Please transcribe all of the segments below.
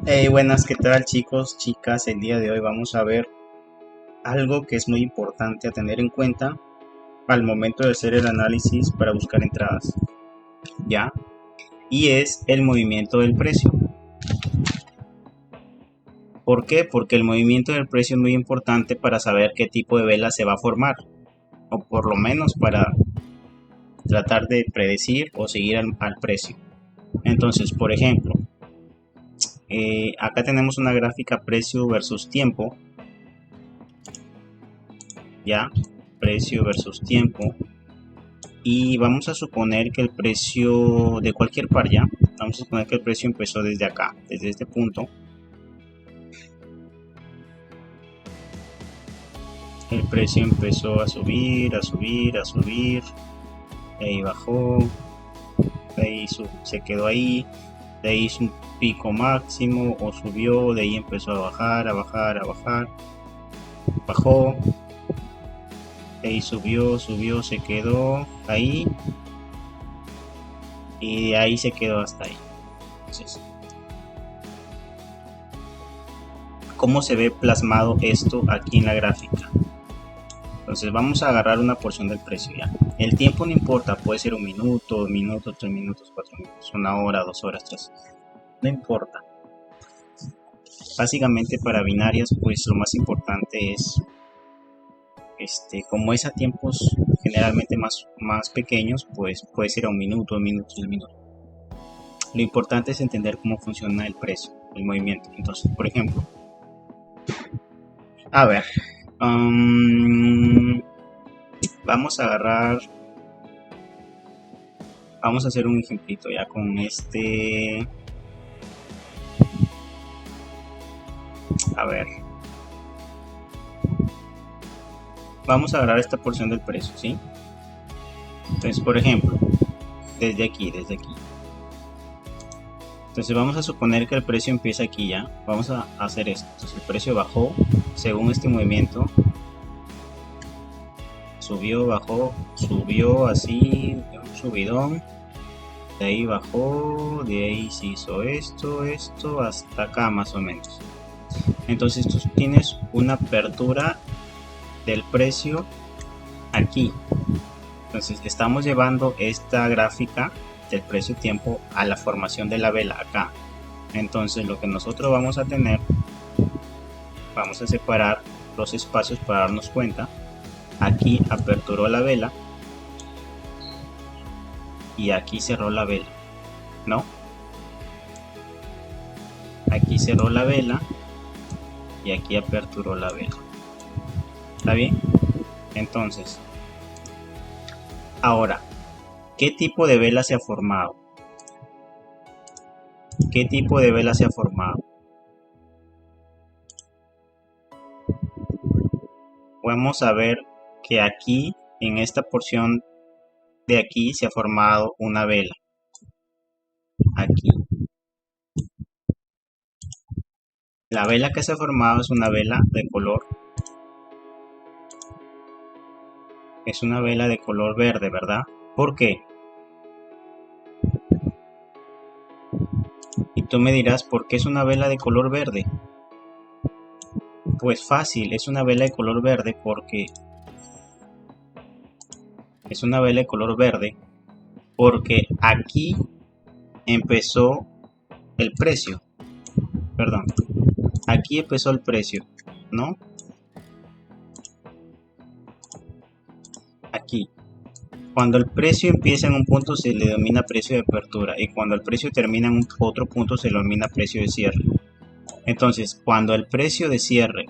Hey, buenas, ¿qué tal chicos, chicas? El día de hoy vamos a ver algo que es muy importante a tener en cuenta al momento de hacer el análisis para buscar entradas, ¿ya? Y es el movimiento del precio. ¿Por qué? Porque el movimiento del precio es muy importante para saber qué tipo de vela se va a formar, o por lo menos para tratar de predecir o seguir al precio. Entonces, por ejemplo, acá tenemos una gráfica precio versus tiempo, ¿ya? Precio versus tiempo. Y vamos a suponer que el precio de cualquier par, ya, vamos a suponer que el precio empezó desde acá, desde este punto. El precio empezó a subir, a subir, a subir, de ahí bajó, de ahí se quedó ahí, de ahí hizo un pico máximo o subió, de ahí empezó a bajar, a bajar, a bajar, bajó, de ahí subió, subió, se quedó ahí y de ahí se quedó hasta ahí. Entonces, ¿cómo se ve plasmado esto aquí en la gráfica? Entonces vamos a agarrar una porción del precio ya. El tiempo no importa, puede ser 1 minuto, 2 minutos, 3 minutos, 4 minutos, 1 hora, 2 horas, 3. No importa. Básicamente para binarias, pues lo más importante es, como es a tiempos generalmente más pequeños, pues puede ser a 1 minuto, 2 minutos, 3 minutos. Lo importante es entender cómo funciona el precio, el movimiento. Entonces, por ejemplo, a ver, vamos a agarrar, vamos a hacer un ejemplito ya con a ver, vamos a agarrar esta porción del precio, ¿sí? Entonces, por ejemplo, desde aquí, entonces vamos a suponer que el precio empieza aquí ya, vamos a hacer esto. Entonces el precio bajó según este movimiento, subió, bajó, subió así, un subidón, de ahí bajó, de ahí se hizo esto, hasta acá más o menos. Entonces tú tienes una apertura del precio aquí. Entonces estamos llevando esta gráfica del precio tiempo a la formación de la vela acá. Entonces lo que nosotros vamos a tener, vamos a separar los espacios para darnos cuenta. Aquí aperturó la vela y aquí cerró la vela, ¿no? Aquí cerró la vela y aquí aperturó la vela. ¿Está bien? Entonces, ahora, ¿qué tipo de vela se ha formado? ¿Qué tipo de vela se ha formado? Vamos a ver que aquí, en esta porción de aquí, se ha formado una vela. Aquí. La vela que se ha formado es una vela de color. Es una vela de color verde, ¿verdad? ¿Por qué? Y tú me dirás, ¿por qué es una vela de color verde? Pues fácil, es una vela de color verde porque aquí empezó el precio. Perdón, aquí empezó el precio, ¿no? Aquí. Cuando el precio empieza en un punto se le denomina precio de apertura y cuando el precio termina en otro punto se le denomina precio de cierre. Entonces, cuando el precio de cierre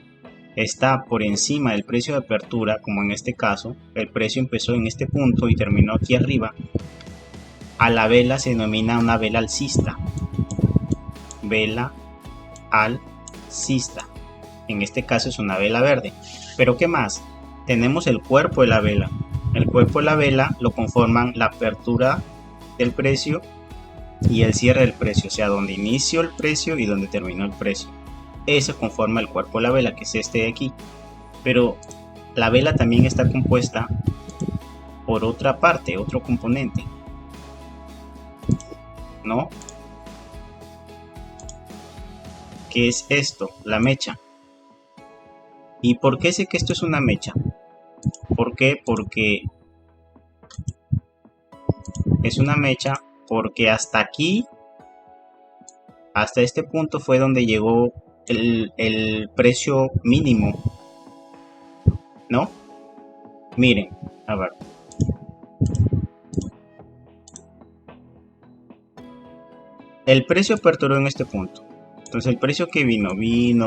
está por encima del precio de apertura, como en este caso, el precio empezó en este punto y terminó aquí arriba, a la vela se denomina una vela alcista. Vela alcista. En este caso es una vela verde. Pero ¿qué más? Tenemos el cuerpo de la vela. El cuerpo de la vela lo conforman la apertura del precio y el cierre del precio, o sea, donde inició el precio y donde terminó el precio. Eso conforma el cuerpo de la vela, que es este de aquí. Pero la vela también está compuesta por otra parte, otro componente, ¿no? que es esto, la mecha. ¿Y por qué sé que esto es una mecha? ¿Por qué? Porque es una mecha porque hasta aquí, hasta este punto fue donde llegó el precio mínimo, ¿no? Miren, a ver. El precio aperturó en este punto. Entonces el precio que vino,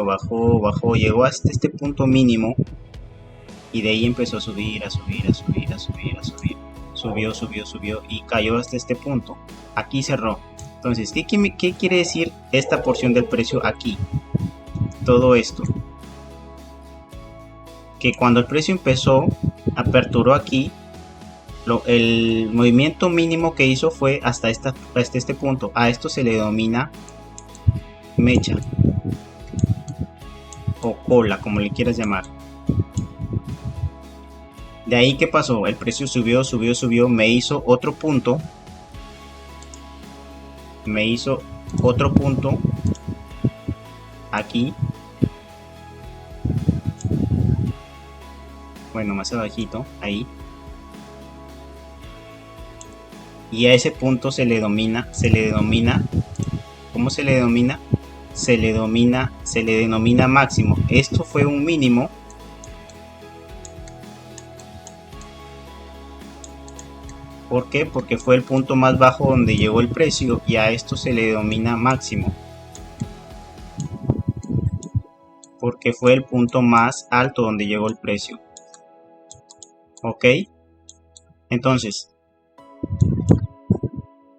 bajó, llegó hasta este punto mínimo y de ahí empezó a subir, a subir. Subió y cayó hasta este punto. Aquí cerró. Entonces, ¿qué quiere decir esta porción del precio aquí? Todo esto. Que cuando el precio empezó, aperturó aquí, el movimiento mínimo que hizo fue hasta este punto. A esto se le denomina mecha o cola, como le quieras llamar. De ahí, ¿qué pasó? El precio subió, me hizo otro punto. Aquí. Bueno, más abajito, ahí. Y a ese punto se le denomina, ¿cómo se le denomina? Se le denomina máximo. Esto fue un mínimo. ¿Por qué? Porque fue el punto más bajo donde llegó el precio y a esto se le denomina máximo. Porque fue el punto más alto donde llegó el precio. ¿Ok? Entonces,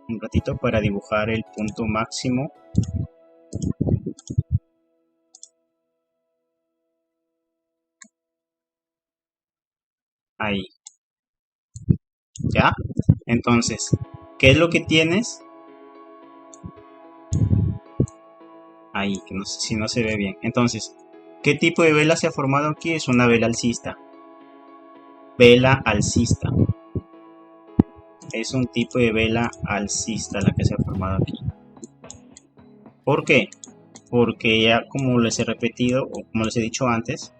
un ratito para dibujar el punto máximo. Ahí. ¿Ya? Entonces, ¿qué es lo que tienes? Ahí, que no sé si no se ve bien. Entonces, ¿qué tipo de vela se ha formado aquí? Es una vela alcista. Vela alcista. Es un tipo de vela alcista la que se ha formado aquí. ¿Por qué? Porque ya como les he repetido, o como les he dicho antes,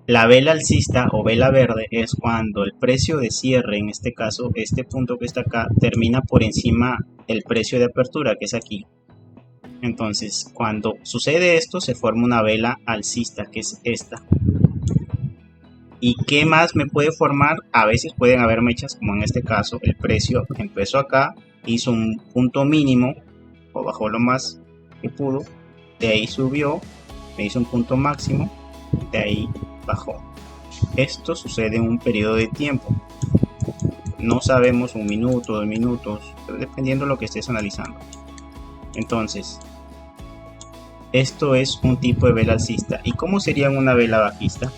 la vela alcista o vela verde es cuando el precio de cierre, en este caso, este punto que está acá, termina por encima del precio de apertura, que es aquí. Entonces, cuando sucede esto, se forma una vela alcista, que es esta. ¿Y qué más me puede formar? A veces pueden haber mechas, como en este caso, el precio empezó acá, hizo un punto mínimo, o bajó lo más que pudo, de ahí subió, me hizo un punto máximo, de ahí bajó. Esto sucede en un periodo de tiempo. No sabemos, 1 minuto, 2 minutos, dependiendo de lo que estés analizando. Entonces, esto es un tipo de vela alcista. ¿Y cómo sería una vela bajista?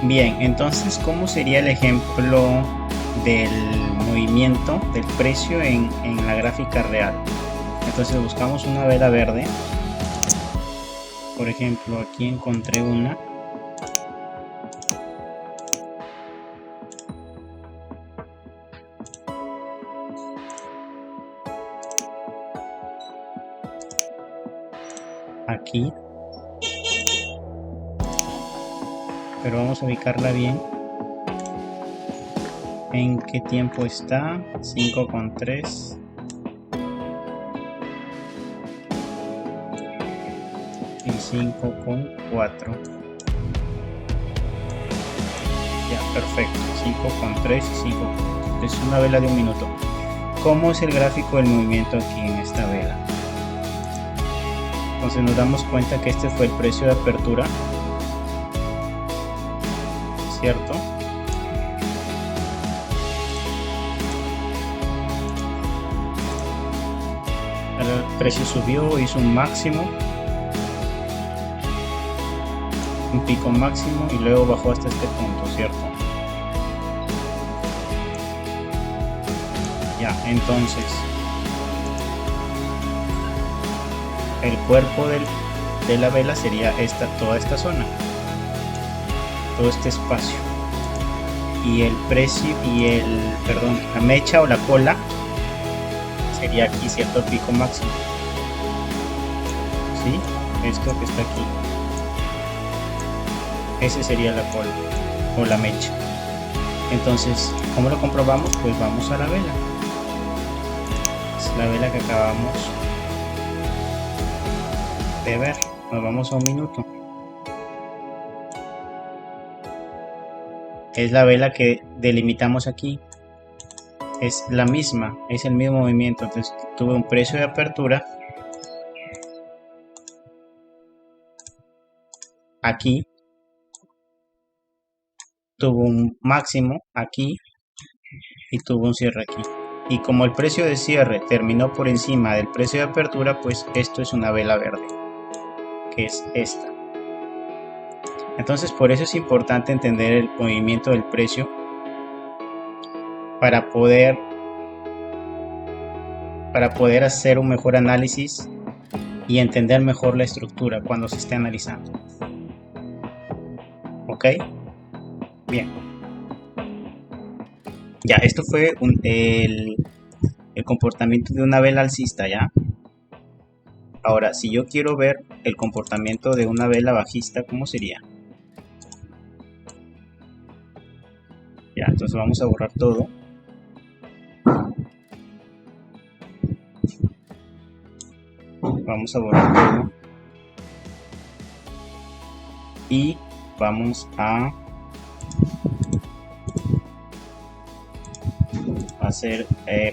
Bien, entonces, ¿cómo sería el ejemplo del movimiento del precio en la gráfica real? Entonces buscamos una vela verde. Por ejemplo, aquí encontré una. Aquí. Pero vamos a ubicarla bien. ¿En qué tiempo está? 5,3. Y 5,4. Ya, perfecto. 5,3 y 5. Es una vela de 1 minuto. ¿Cómo es el gráfico del movimiento aquí en esta vela? Entonces nos damos cuenta que este fue el precio de apertura, ¿cierto? El precio subió, hizo un máximo, un pico máximo y luego bajó hasta este punto, ¿cierto? Ya, entonces el cuerpo de la vela sería toda esta zona, todo este espacio. y el precio y la mecha o la cola sería aquí, cierto, el pico máximo. ¿Sí? Esto que está aquí. Ese sería la cola o la mecha. Entonces, ¿cómo lo comprobamos? Pues vamos a la vela. Es la vela que acabamos de ver. Nos vamos a un minuto. Es la vela que delimitamos aquí. Es la misma, es el mismo movimiento. Entonces tuve un precio de apertura aquí, tuvo un máximo aquí y tuvo un cierre aquí. Y como el precio de cierre terminó por encima del precio de apertura, pues esto es una vela verde, que es esta. Entonces por eso es importante entender el movimiento del precio para poder hacer un mejor análisis y entender mejor la estructura cuando se esté analizando. ¿Ok? Bien. Ya, esto fue el comportamiento de una vela alcista, ¿ya? Ahora, si yo quiero ver el comportamiento de una vela bajista, ¿cómo sería? Ya, entonces vamos a borrar todo. Vamos a borrar todo. Y vamos a hacer,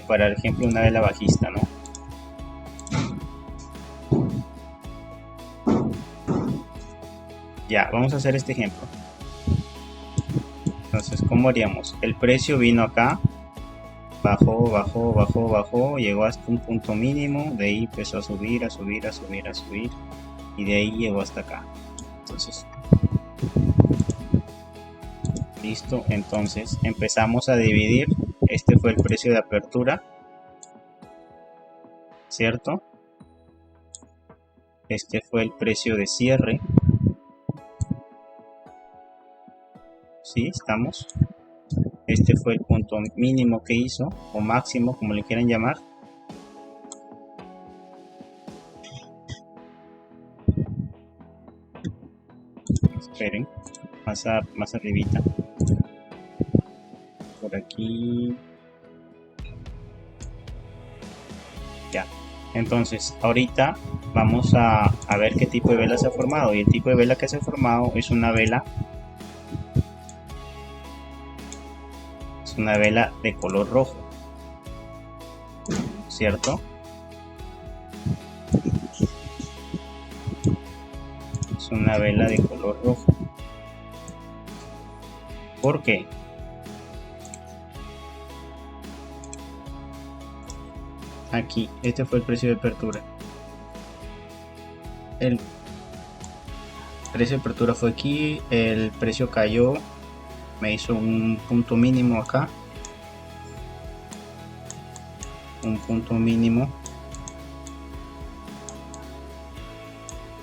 para el ejemplo, una vela bajista, ¿no? Ya, vamos a hacer este ejemplo. Entonces, ¿cómo haríamos? El precio vino acá, bajó, bajó, bajó, bajó, llegó hasta un punto mínimo, de ahí empezó a subir, a subir, a subir, a subir, y de ahí llegó hasta acá. Entonces, listo, entonces empezamos a dividir. Este fue el precio de apertura, ¿cierto? Este fue el precio de cierre. ¿Sí? ¿Estamos? Este fue el punto mínimo que hizo, o máximo, como le quieran llamar. Esperen, más arribita. Por aquí. Ya. Entonces, ahorita vamos a ver qué tipo de vela se ha formado. Y el tipo de vela que se ha formado es una vela. Es una vela de color rojo. ¿Cierto? Es una vela de color rojo. ¿Por qué? Aquí, este fue el precio de apertura. El precio de apertura fue aquí, el precio cayó, me hizo un punto mínimo acá, un punto mínimo,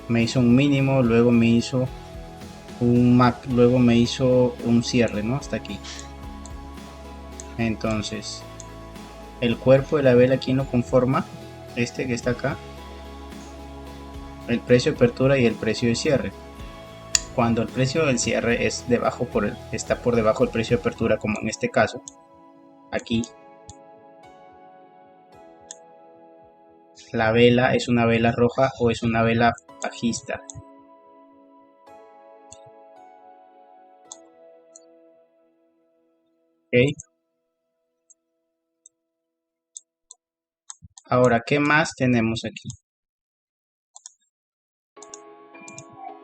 me hizo un mínimo, luego me hizo luego me hizo un cierre, ¿no? Hasta aquí. Entonces, el cuerpo de la vela, ¿quién lo conforma? Este que está acá, el precio de apertura y el precio de cierre. Cuando el precio del cierre es está por debajo del precio de apertura, como en este caso, aquí la vela es una vela roja o es una vela bajista. ¿Okay? Ahora, ¿qué más tenemos aquí?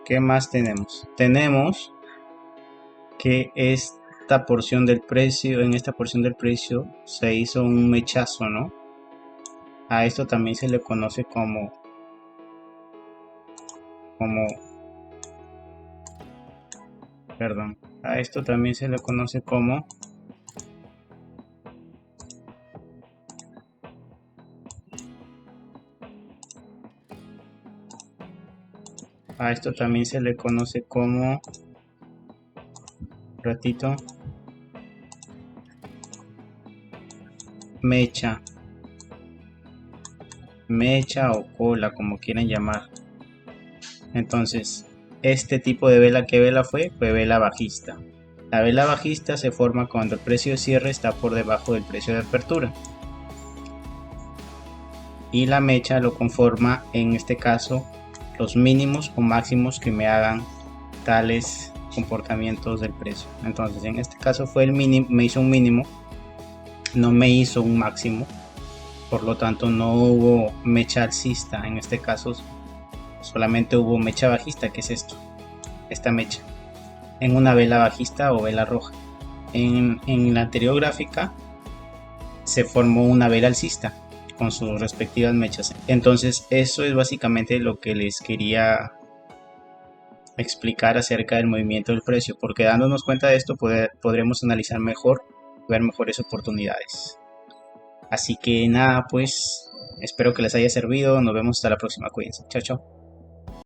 ¿Qué más tenemos? Tenemos que esta porción del precio, en esta porción del precio se hizo un mechazo, ¿no? A esto también se le conoce como perdón, a esto también se le conoce como ratito, mecha, o cola, como quieran llamar. Entonces, este tipo de vela, ¿qué vela fue? Fue vela bajista. La vela bajista se forma cuando el precio de cierre está por debajo del precio de apertura. Y la mecha lo conforma, en este caso, los mínimos o máximos que me hagan tales comportamientos del precio. Entonces, en este caso fue el mínimo, me hizo un mínimo, no me hizo un máximo. Por lo tanto, no hubo mecha alcista. En este caso, solamente hubo mecha bajista, que es esto, esta mecha, en una vela bajista o vela roja. En la anterior gráfica se formó una vela alcista con sus respectivas mechas. Entonces eso es básicamente lo que les quería explicar acerca del movimiento del precio, porque dándonos cuenta de esto podremos analizar mejor, ver mejores oportunidades. Así que nada, pues espero que les haya servido. Nos vemos hasta la próxima. Cuídense. Chao, chao.